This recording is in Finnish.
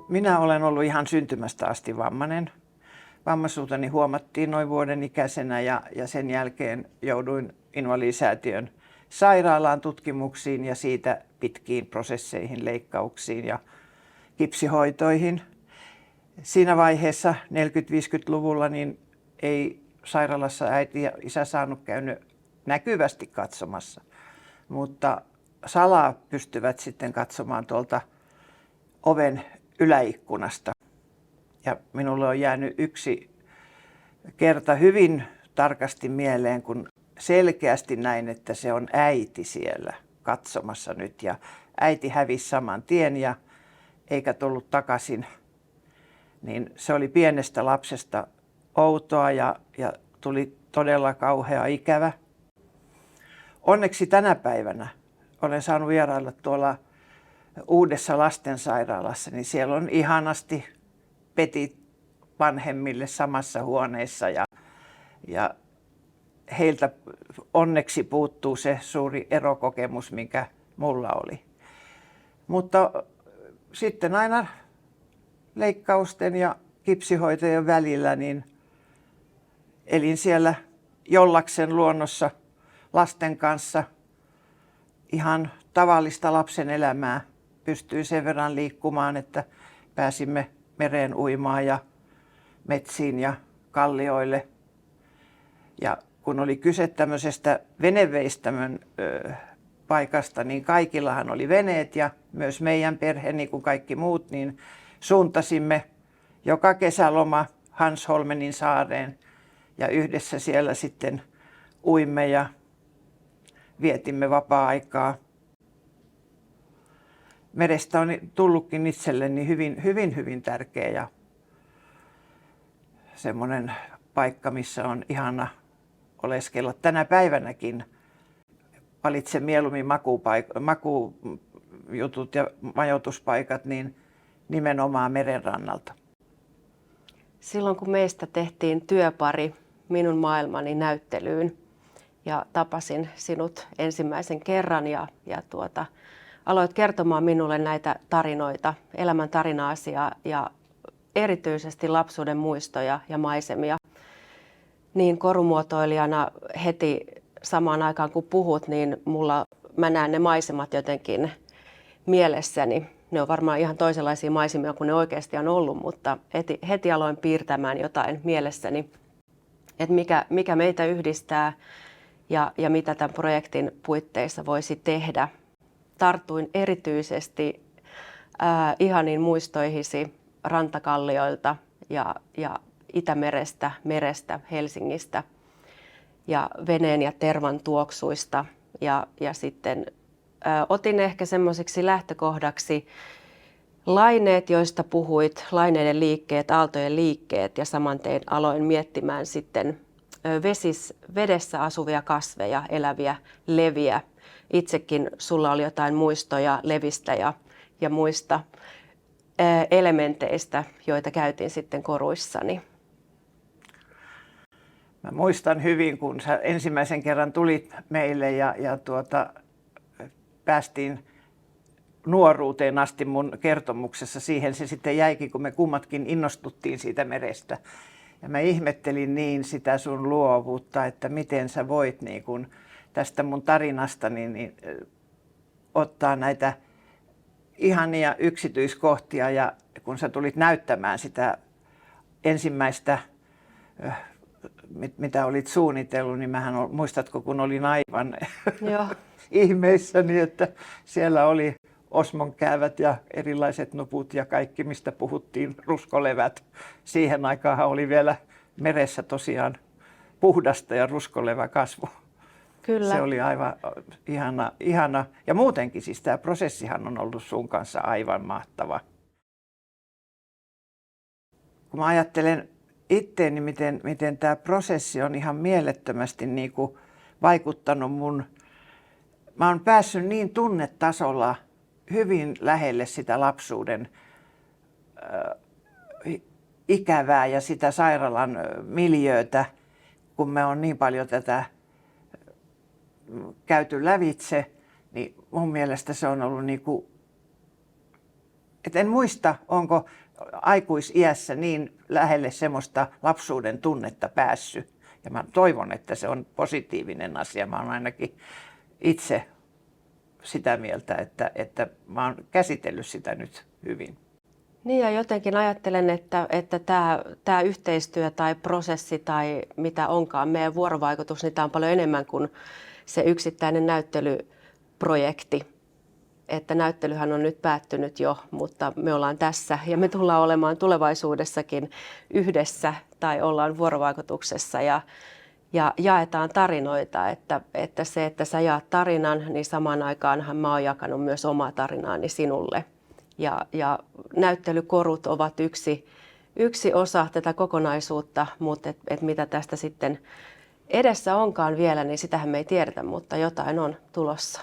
Minä olen ollut ihan syntymästä asti vammainen. Vammaisuuteni huomattiin noin vuoden ikäisenä ja sen jälkeen jouduin Invalidisäätiön sairaalaan tutkimuksiin ja siitä pitkiin prosesseihin, leikkauksiin ja kipsihoitoihin. Siinä vaiheessa 40-50-luvulla niin ei sairaalassa äiti ja isä saanut käynyt näkyvästi katsomassa, mutta salaa pystyvät sitten katsomaan tuolta oven yläikkunasta. Ja minulle on jäänyt yksi kerta hyvin tarkasti mieleen, kun selkeästi näin, että se on äiti siellä katsomassa nyt. Ja äiti hävisi saman tien ja eikä tullut takaisin. Niin se oli pienestä lapsesta outoa ja tuli todella kauhea ikävä. Onneksi tänä päivänä olen saanut vierailla tuolla Uudessa lastensairaalassa, niin siellä on ihanasti petit vanhemmille samassa huoneessa ja heiltä onneksi puuttuu se suuri erokokemus, mikä mulla oli. Mutta sitten aina leikkausten ja kipsihoitojen välillä niin elin siellä Jollaksen luonnossa lasten kanssa ihan tavallista lapsen elämää. Pystyi sen verran liikkumaan, että pääsimme mereen uimaan ja metsiin ja kallioille. Ja kun oli kyse tämmöisestä veneveistämön paikasta, niin kaikillahan oli veneet ja myös meidän perhe, niin kuin kaikki muut, niin suuntasimme joka kesäloma Hansholmenin saareen ja yhdessä siellä sitten uimme ja vietimme vapaa-aikaa. Merestä on tullutkin itselleni hyvin tärkeä ja semmoinen paikka, missä on ihana oleskella tänä päivänäkin. Valitsen mieluummin makujutut ja majoituspaikat niin nimenomaan merenrannalta. Silloin kun meistä tehtiin työpari Minun maailmani -näyttelyyn ja tapasin sinut ensimmäisen kerran ja aloit kertomaan minulle näitä tarinoita, elämän tarina-asiaa ja erityisesti lapsuuden muistoja ja maisemia. Niin korumuotoilijana heti samaan aikaan kun puhut, niin mä näen ne maisemat jotenkin mielessäni. Ne on varmaan ihan toisenlaisia maisemia kuin ne oikeasti on ollut, mutta heti aloin piirtämään jotain mielessäni, että mikä meitä yhdistää ja mitä tämän projektin puitteissa voisi tehdä. Tartuin erityisesti ihaniin muistoihisi rantakallioilta ja Itämerestä, merestä, Helsingistä ja veneen ja tervan tuoksuista ja sitten otin ehkä semmoiseksi lähtökohdaksi laineet, joista puhuit, laineiden liikkeet, aaltojen liikkeet ja saman tein aloin miettimään sitten vedessä asuvia kasveja, eläviä leviä. Itsekin sulla oli jotain muistoja levistä ja muista elementeistä, joita käytin sitten koruissani. Mä muistan hyvin, kun sä ensimmäisen kerran tulit meille ja päästiin nuoruuteen asti mun kertomuksessa. Siihen se sitten jäikin, kun me kummatkin innostuttiin siitä merestä. Ja mä ihmettelin niin sitä sun luovuutta, että miten sä voit niin kun tästä mun tarinastani niin ottaa näitä ihania yksityiskohtia. Ja kun sä tulit näyttämään sitä ensimmäistä, mitä olit suunnitellut, niin muistatko, kun olin aivan ihmeissäni, että siellä oli osmonkäävät ja erilaiset nuput ja kaikki, mistä puhuttiin, ruskolevät. Siihen aikaan oli vielä meressä tosiaan puhdasta ja ruskolevä kasvu. Kyllä. Se oli aivan ihana. Ja muutenkin siis tämä prosessihan on ollut sun kanssa aivan mahtava. Kun mä ajattelen itteeni, miten tämä prosessi on ihan mielettömästi niin kuin vaikuttanut mä oon päässyt niin tunnetasolla hyvin lähelle sitä lapsuuden ikävää ja sitä sairaalan miljöötä, kun me on niin paljon tätä käyty lävitse, niin mun mielestä se on ollut niin kuin en muista, onko aikuisiässä niin lähelle semmoista lapsuuden tunnetta päässyt. Ja mä toivon, että se on positiivinen asia. Mä oon ainakin itse sitä mieltä, että mä oon käsitellyt sitä nyt hyvin. Niin ja jotenkin ajattelen, että tämä yhteistyö tai prosessi tai mitä onkaan, meidän vuorovaikutus, niin tämä on paljon enemmän kuin se yksittäinen näyttelyprojekti. Että näyttelyhän on nyt päättynyt jo, mutta me ollaan tässä ja me tullaan olemaan tulevaisuudessakin yhdessä tai ollaan vuorovaikutuksessa ja jaetaan tarinoita. Että se, että sä jaat tarinan, niin samaan aikaanhan mä oon jakanut myös omaa tarinaani sinulle. Ja näyttelykorut ovat yksi osa tätä kokonaisuutta, mutta et mitä tästä sitten edessä onkaan vielä, niin sitähän me ei tiedetä, mutta jotain on tulossa.